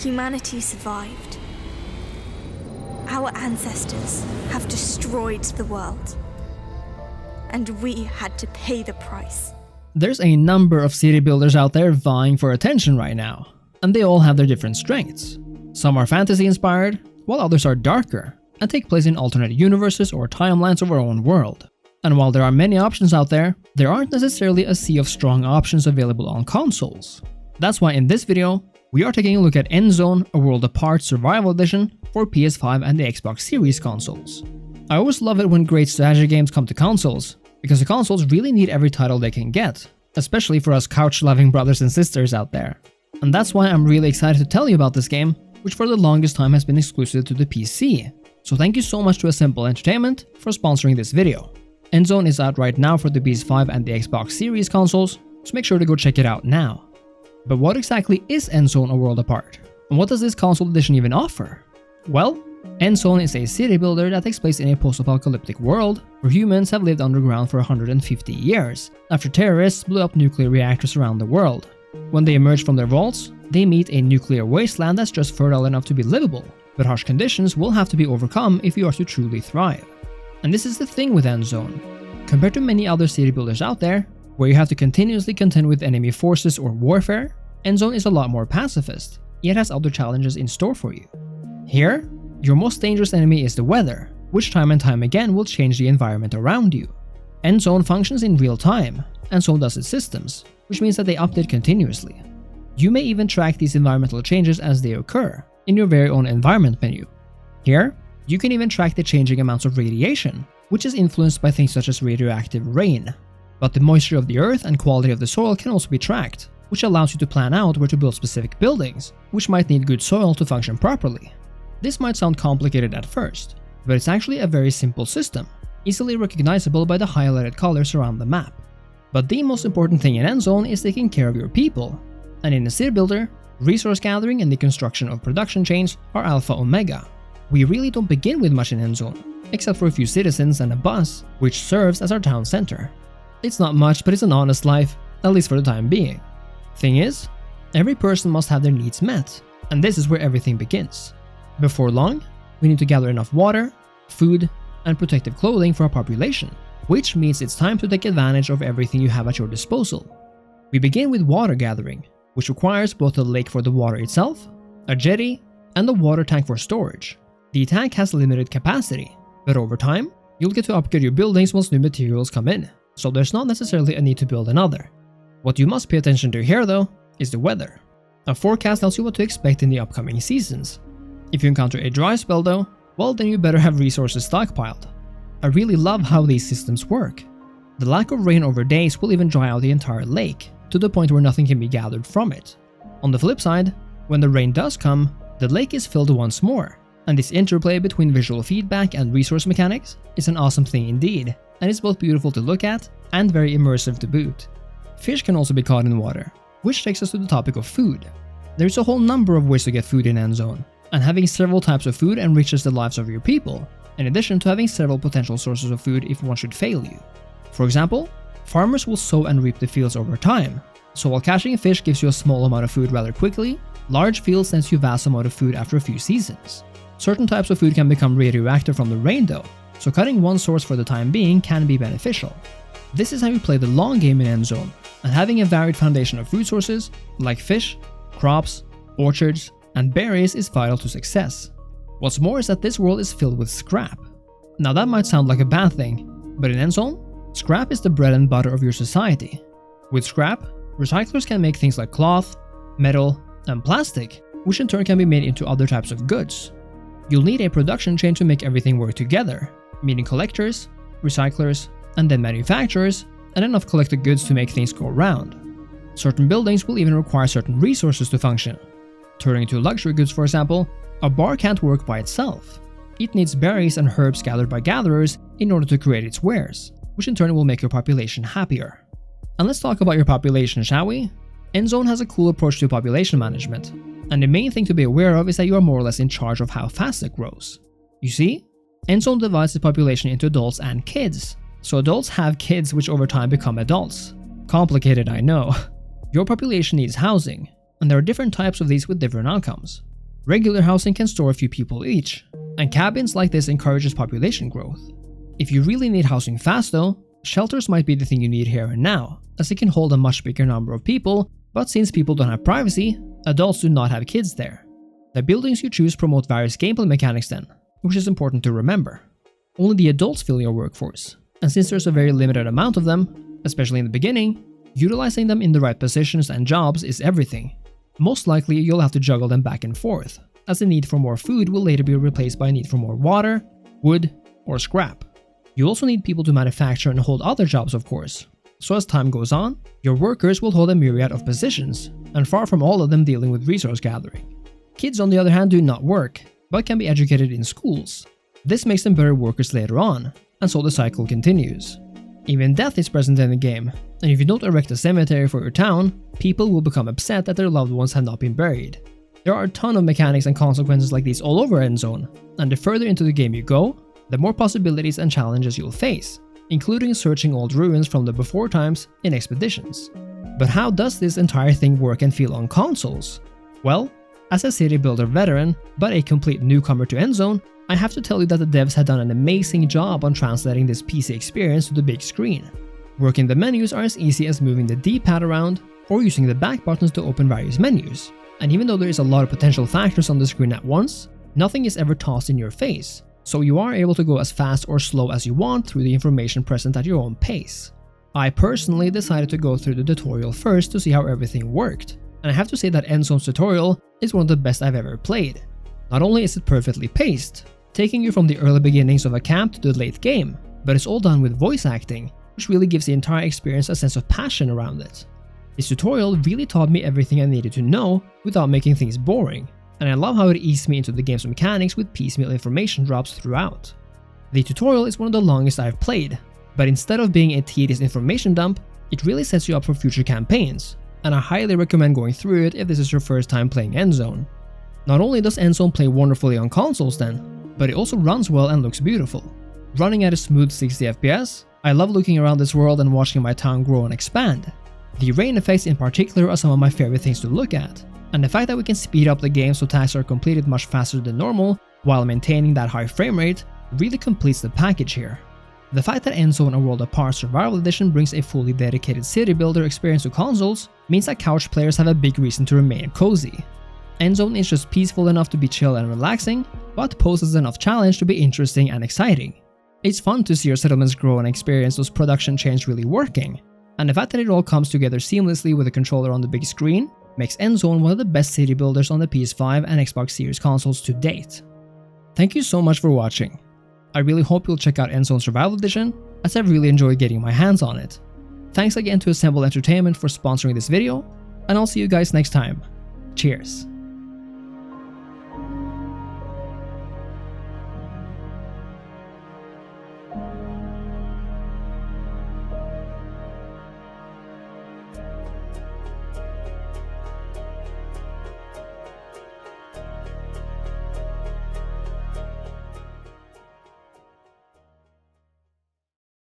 humanity survived. Our ancestors have destroyed the world, and we had to pay the price. There's a number of city builders out there vying for attention right now, and they all have their different strengths. Some are fantasy inspired, while others are darker and take place in alternate universes or timelines of our own world. And while there are many options out there, there aren't necessarily a sea of strong options available on consoles. That's why in this video, we are taking a look at Endzone, A World Apart Survival Edition for PS5 and the Xbox Series consoles. I always love it when great strategy games come to consoles, because the consoles really need every title they can get, especially for us couch-loving brothers and sisters out there. And that's why I'm really excited to tell you about this game, which for the longest time has been exclusive to the PC. So thank you so much to Assemble Entertainment for sponsoring this video. Endzone is out right now for the PS5 and the Xbox Series consoles, so make sure to go check it out now. But what exactly is Endzone A World Apart? And what does this console edition even offer? Well, Endzone is a city builder that takes place in a post-apocalyptic world where humans have lived underground for 150 years, after terrorists blew up nuclear reactors around the world. When they emerge from their vaults, they meet a nuclear wasteland that's just fertile enough to be livable, but harsh conditions will have to be overcome if you are to truly thrive. And this is the thing with Endzone. Compared to many other city builders out there, where you have to continuously contend with enemy forces or warfare, Endzone is a lot more pacifist, yet has other challenges in store for you. Here, your most dangerous enemy is the weather, which time and time again will change the environment around you. Endzone functions in real time, and so does its systems, which means that they update continuously. You may even track these environmental changes as they occur in your very own environment menu. Here, you can even track the changing amounts of radiation, which is influenced by things such as radioactive rain. But the moisture of the earth and quality of the soil can also be tracked, which allows you to plan out where to build specific buildings, which might need good soil to function properly. This might sound complicated at first, but it's actually a very simple system, easily recognizable by the highlighted colors around the map. But the most important thing in Endzone is taking care of your people, and in a city builder, resource gathering and the construction of production chains are alpha omega. We really don't begin with much in Endzone, except for a few citizens and a bus, which serves as our town center. It's not much, but it's an honest life, at least for the time being. Thing is, every person must have their needs met, and this is where everything begins. Before long, we need to gather enough water, food, and protective clothing for our population, which means it's time to take advantage of everything you have at your disposal. We begin with water gathering, which requires both a lake for the water itself, a jetty, and a water tank for storage. The tank has limited capacity, but over time, you'll get to upgrade your buildings once new materials come in, so there's not necessarily a need to build another. What you must pay attention to here though, is the weather. A forecast tells you what to expect in the upcoming seasons. If you encounter a dry spell though, well then you better have resources stockpiled. I really love how these systems work. The lack of rain over days will even dry out the entire lake, to the point where nothing can be gathered from it. On the flip side, when the rain does come, the lake is filled once more, and this interplay between visual feedback and resource mechanics is an awesome thing indeed, and it's both beautiful to look at and very immersive to boot. Fish can also be caught in water, which takes us to the topic of food. There's a whole number of ways to get food in Endzone, and having several types of food enriches the lives of your people, in addition to having several potential sources of food if one should fail you. For example, farmers will sow and reap the fields over time, so while catching fish gives you a small amount of food rather quickly, large fields sends you vast amount of food after a few seasons. Certain types of food can become radioactive from the rain though, so cutting one source for the time being can be beneficial. This is how you play the long game in Endzone, and having a varied foundation of food sources, like fish, crops, orchards, and berries is vital to success. What's more is that this world is filled with scrap. Now that might sound like a bad thing, but in Endzone, scrap is the bread and butter of your society. With scrap, recyclers can make things like cloth, metal, and plastic, which in turn can be made into other types of goods. You'll need a production chain to make everything work together, meaning collectors, recyclers, and then manufacturers, and enough collected goods to make things go round. Certain buildings will even require certain resources to function. Turning to luxury goods, for example, a bar can't work by itself. It needs berries and herbs gathered by gatherers in order to create its wares, which in turn will make your population happier. And let's talk about your population, shall we? Endzone has a cool approach to population management, and the main thing to be aware of is that you are more or less in charge of how fast it grows. You see, Endzone divides the population into adults and kids, so adults have kids which over time become adults. Complicated, I know. Your population needs housing, and there are different types of these with different outcomes. Regular housing can store a few people each, and cabins like this encourages population growth. If you really need housing fast though, shelters might be the thing you need here and now, as it can hold a much bigger number of people, but since people don't have privacy, adults do not have kids there. The buildings you choose promote various gameplay mechanics then, which is important to remember. Only the adults fill your workforce, and since there's a very limited amount of them, especially in the beginning, utilizing them in the right positions and jobs is everything. Most likely you'll have to juggle them back and forth, as the need for more food will later be replaced by a need for more water, wood, or scrap. You also need people to manufacture and hold other jobs, of course. So as time goes on, your workers will hold a myriad of positions, and far from all of them dealing with resource gathering. Kids on the other hand do not work, but can be educated in schools. This makes them better workers later on, and so the cycle continues. Even death is present in the game, and if you don't erect a cemetery for your town, people will become upset that their loved ones have not been buried. There are a ton of mechanics and consequences like these all over Endzone, and the further into the game you go, the more possibilities and challenges you'll face, including searching old ruins from the before times in expeditions. But how does this entire thing work and feel on consoles? Well, as a city builder veteran, but a complete newcomer to Endzone, I have to tell you that the devs had done an amazing job on translating this PC experience to the big screen. Working the menus are as easy as moving the D-pad around or using the back buttons to open various menus. And even though there is a lot of potential factors on the screen at once, nothing is ever tossed in your face, so you are able to go as fast or slow as you want through the information present at your own pace. I personally decided to go through the tutorial first to see how everything worked, and I have to say that Endzone's tutorial is one of the best I've ever played. Not only is it perfectly paced, taking you from the early beginnings of a camp to the late game, but it's all done with voice acting, which really gives the entire experience a sense of passion around it. This tutorial really taught me everything I needed to know without making things boring, and I love how it eased me into the game's mechanics with piecemeal information drops throughout. The tutorial is one of the longest I've played, but instead of being a tedious information dump, it really sets you up for future campaigns, and I highly recommend going through it if this is your first time playing Endzone. Not only does Endzone play wonderfully on consoles then, but it also runs well and looks beautiful. Running at a smooth 60 FPS, I love looking around this world and watching my town grow and expand. The rain effects in particular are some of my favorite things to look at, and the fact that we can speed up the game so tasks are completed much faster than normal while maintaining that high frame rate really completes the package here. The fact that Endzone A World Apart Survival Edition brings a fully dedicated city builder experience to consoles means that couch players have a big reason to remain cozy. Endzone is just peaceful enough to be chill and relaxing, but poses enough challenge to be interesting and exciting. It's fun to see your settlements grow and experience those production chains really working, and the fact that it all comes together seamlessly with a controller on the big screen makes Endzone one of the best city builders on the PS5 and Xbox Series consoles to date. Thank you so much for watching. I really hope you'll check out Endzone Survival Edition, as I've really enjoyed getting my hands on it. Thanks again to Assemble Entertainment for sponsoring this video, and I'll see you guys next time. Cheers!